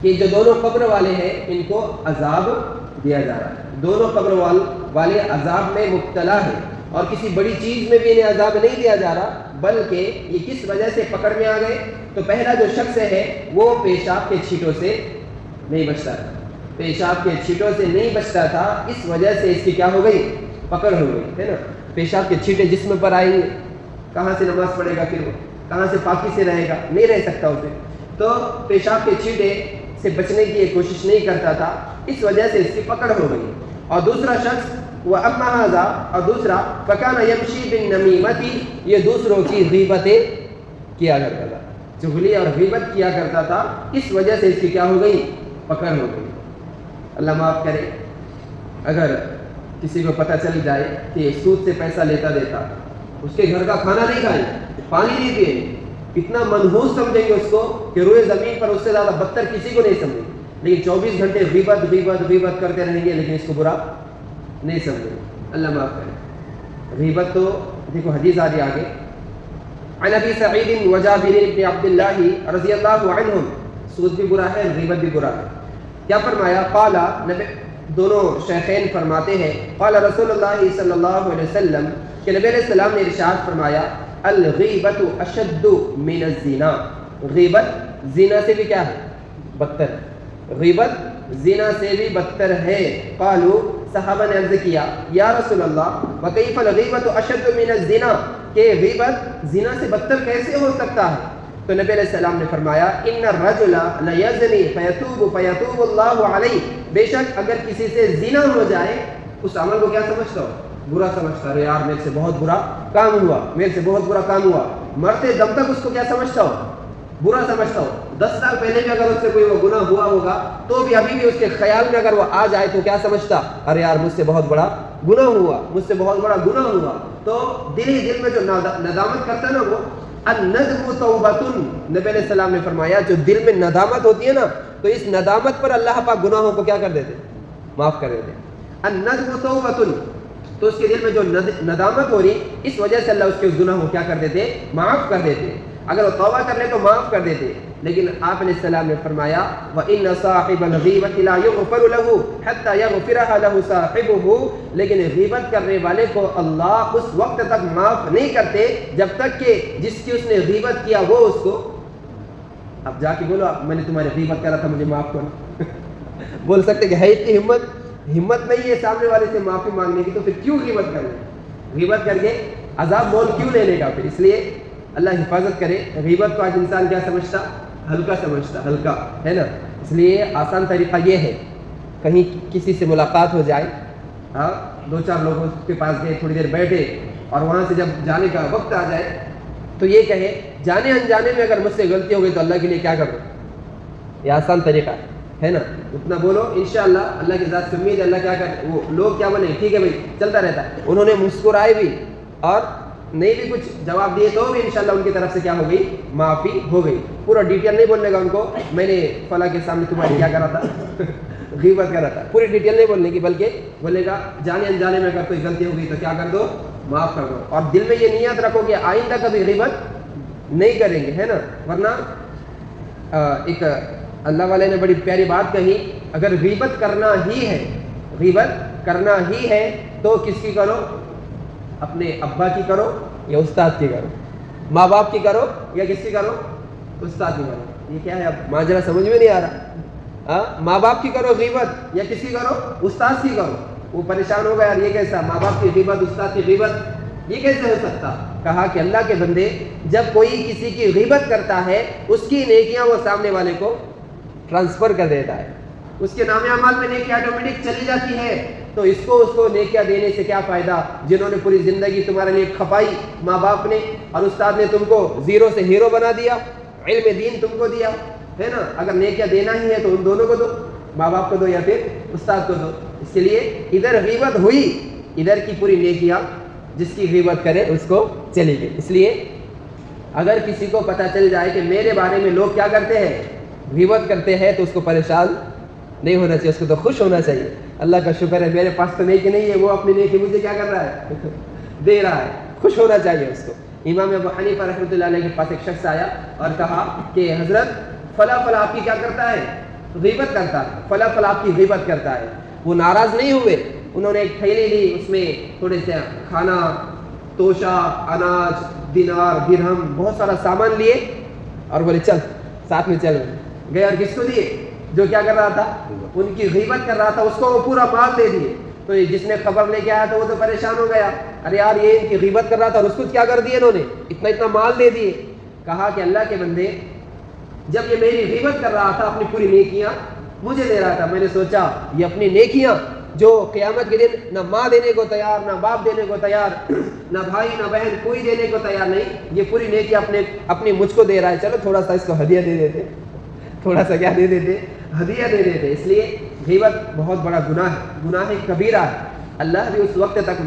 کہ جو دونوں قبر والے ہیں ان کو عذاب دیا جا رہا ہے، دونوں قبر والے عذاب میں مبتلا ہیں، اور کسی بڑی چیز میں بھی انہیں عذاب نہیں دیا جا رہا، بلکہ یہ کس وجہ سے پکڑ میں آ گئے؟ تو پہلا جو شخص ہے وہ پیشاب کے چھینٹوں سے نہیں بچتا تھا، پیشاب کے چھینٹوں سے نہیں بچتا تھا، اس وجہ سے اس کی کیا ہو گئی؟ پکڑ ہو گئی، ہے نا۔ پیشاب کے چھینٹے جسم پر آئیں گے، کہاں سے نماز پڑھے گا؟ پھر وہ کہاں سے پاکی سے رہے گا؟ نہیں رہ سکتا اسے، تو پیشاب کے چھینٹے سے بچنے کی کوشش نہیں کرتا تھا، اس وجہ سے اس کی پکڑ ہو گئی۔ اور دوسرا شخص وہ اما ھذا، اور دوسرا فکان یمشی بالنمیمتی، یہ دوسروں کی غیبتیں کیا کرتا تھا، چغلی اور غیبت کیا کرتا تھا، اس وجہ سے اس کی کیا ہو گئی؟ پکڑ ہو گئی۔ اللہ معاف کرے، اگر کسی کو پتہ چل جائے کہ سود سے پیسہ لیتا دیتا، اس کے گھر کا کھانا نہیں کھائے، پانی نہیں پیے، اتنا منحوس سمجھیں گے اس کو کہ روئے زمین پر اس سے زیادہ بدتر کسی کو نہیں سمجھیں، لیکن 24 گھنٹے غیبت کرتے رہیں گے، لیکن اس کو برا نہیں سمجھیں۔ اللہ معاف کرے۔ غیبت تو دیکھو حدیث آ رہی آگے، عن ابی سعید و جابر بن عبد اللہ رضی اللہ عنہم، سود بھی برا ہے، غیبت بھی برا ہے۔ کیا فرمایا؟ قال، دونوں شیخین فرماتے ہیں، قال رسول اللہ صلی اللہ علیہ وسلم، کہ نبی علیہ السلام نے ارشاد فرمایا، الغیبت اشد من الزنا، غیبت زنا سے بھی کیا ہے؟ بدتر، غیبت زنا سے بھی بدتر ہے۔ قالوا، صحابہ نے عرض کیا، یا رسول اللہ وکیف الغیبت اشد من الزنا، کہ غیبت زنا سے بدتر کیسے ہو سکتا ہے؟ تو نبی علیہ السلام نے فرمایا، ان الرجل لیزنی فیتوب اللہ علیہ، بے شک اگر کسی سے زنا ہو جائے، اس عمل کو کیا سمجھتا ہو؟ برا سمجھتا ہے، یار میرے سے بہت برا کام ہوا، میرے سے بہت برا کام ہوا، مرتے دم تک اس کو کیا سمجھتا ہو؟ برا سمجھتا ہو۔ 10 سال پہلے بھی اگر اس سے کوئی وہ گناہ ہوا ہوگا تو بھی ابھی بھی اس کے خیال میں اگر وہ آ جائے تو کیا سمجھتا؟ ارے یار مجھ سے بہت بڑا گناہ ہوا، مجھ سے بہت بڑا گناہ ہوا۔ تو دل ہی دل میں جو ندامت کرتا ہے نا، وہ الندم توبۃ، نبی علیہ السلام نے فرمایا جو دل میں ندامت ہوتی ہے نا، تو اس ندامت پر اللہ پاک گناہوں کو کیا کر دیتے؟ معاف کر دیتے۔ الندم توبۃ، تو اس کے دل میں جو ندامت ہو رہی، اس وجہ سے اللہ اس کے اس گناہ کو کیا کر دیتے؟ معاف کر دیتے۔ اگر وہ توبہ کر لے تو معاف کر دیتے، لیکن آپ علیہ السلام نے فرمایا، وَإِنَّ صَاحِبَ الْغِيبَةِ لَا يُغْفَرُ لَهُ حَتَّى يَغْفِرَهَا لَهُ صَاحِبُهُ، لیکن غیبت کرنے والے کو اللہ اس وقت تک معاف نہیں کرتے جب تک کہ جس کی اس نے غیبت کیا وہ اس کو، اب جا کے بولو میں نے تمہاری غیبت کرا تھا مجھے معاف کرو، بول سکتے کہ ہے اتنی ہمت نہیں ہے سامنے والے سے معافی مانگنے کی، تو پھر کیوں غیبت کرنا؟ غیبت کر کے عذاب مول کیوں لینے کا؟ پھر اس لیے اللہ حفاظت کرے۔ غیبت کو آج انسان کیا سمجھتا؟ ہلکا سمجھتا، ہلکا، ہے نا۔ اس لیے آسان طریقہ یہ ہے، کہیں کسی سے ملاقات ہو جائے، ہاں 2-4 لوگوں کے پاس گئے، تھوڑی دیر بیٹھے، اور وہاں سے جب جانے کا وقت آ جائے تو یہ کہے، جانے انجانے میں اگر مجھ سے غلطی ہو گئی تو اللہ کے لیے کیا کروں؟ یہ آسان طریقہ ہے نا، اتنا بولو انشاءاللہ، اللہ کی ذات سے امید ہے، اللہ کیا کر، وہ لوگ کیا بنے، ٹھیک ہے بھائی، چلتا رہتا ہے۔ انہوں نے مسکرائے بھی اور نہیں بھی کچھ جواب دیے تو بھی انشاءاللہ ان کی طرف سے کیا ہو گئی؟ معافی ہو گئی۔ پورا ڈیٹیل نہیں بولنے کا ان کو، میں نے فلاں کے سامنے تمہاری کیا کرا تھا؟ غیبت کرا تھا، پوری ڈیٹیل نہیں بولنے کی، بلکہ بولے گا جانے انجانے میں اگر کوئی غلطی ہو گئی تو کیا کر دو؟ معاف کر دو، اور دل میں یہ نیت رکھو کہ آئندہ کبھی غیبت نہیں کریں گے، ہے نا۔ ورنہ ایک اللہ والے نے بڑی پیاری بات کہی، اگر غیبت کرنا ہی ہے تو کس کی کرو؟ اپنے ابا کی کرو یا استاد کی کرو، ماں باپ کی کرو یا کس کی کرو؟ استاد کی کرو۔ یہ کیا ہے؟ اب ماجرا سمجھ میں نہیں آ رہا۔ ماں باپ کی کرو غیبت یا کس کی کرو؟ استاد کی کرو۔ وہ پریشان ہوگا، یار یہ کیسا، ماں باپ کی غیبت، استاد کی غیبت، یہ کیسے ہو سکتا؟ کہا کہ اللہ کے بندے، جب کوئی کسی کی غیبت کرتا ہے اس کی نیکیاں وہ سامنے والے کو ٹرانسفر کر دیتا ہے، اس کے نام اعمال میں نیکی آٹومیٹک چلی جاتی ہے، تو اس کو نیکیاں دینے سے کیا فائدہ؟ جنہوں نے پوری زندگی تمہارے لیے کھپائی، ماں باپ نے اور استاد نے تم کو زیرو سے ہیرو بنا دیا، علم دین تم کو دیا، ہے نا۔ اگر نیکیاں دینا ہی ہے تو ان دونوں کو دو، ماں باپ کو دو یا پھر استاد کو دو۔ اس کے لیے ادھر غیبت ہوئی، ادھر کی پوری نیکیاں جس کی غیبت کرے اس کو چلی گئی۔ اس لیے اگر کسی کو پتہ چل جائے کہ میرے بارے میں لوگ کیا کرتے ہیں؟ غیبت کرتے ہیں، تو اس کو پریشان نہیں ہونا چاہیے، اس کو تو خوش ہونا چاہیے۔ اللہ کا شکر ہے میرے پاس تو نیکی نہیں ہے، وہ اپنی نیکی مجھے کیا کر رہا ہے؟ دے رہا ہے، خوش ہونا چاہیے اس کو۔ امام ابو حنیفہ رحمۃ اللہ علیہ کے پاس ایک شخص آیا اور کہا کہ حضرت فلاں آپ کی کیا کرتا ہے؟ غیبت کرتا ہے، فلا فلا آپ کی غیبت کرتا ہے. وہ ناراض نہیں ہوئے، انہوں نے ایک تھیلی لی، اس میں تھوڑے سے کھانا، توشہ، اناج، دینار، درہم، بہت سارا سامان لیے اور بولے چل ساتھ میں چل گئے. اور کس کو دیے؟ جو کیا کر رہا تھا؟ ان کی غیبت کر رہا تھا. اس کو وہ پورا مال دے دیے. تو جس نے خبر لے کے آیا تو وہ تو پریشان ہو گیا، ارے یار یہ ان کی غیبت کر رہا تھا اور اس کو کیا کر دیے انہوں نے، اتنا مال دے دیے. کہا کہ اللہ کے بندے، جب یہ میری غیبت کر رہا تھا اپنی پوری نیکیاں مجھے دے رہا تھا، میں نے سوچا یہ اپنی نیکیاں جو قیامت کے دن نہ ماں دینے کو تیار، نہ باپ دینے کو تیار، نہ بھائی نہ بہن کوئی دینے کو تیار نہیں، یہ پوری نیکی اپنی مجھ کو دے رہا ہے، چلو تھوڑا سا اس کو ہدیہ دے دیتے، تھوڑا سا کیا دے دیتے، ہدیہ دے دیتے. اس لیے غیبت بہت بڑا گناہ ہے، گناہ کبیرہ ہے. اللہ بھی اس وقت تک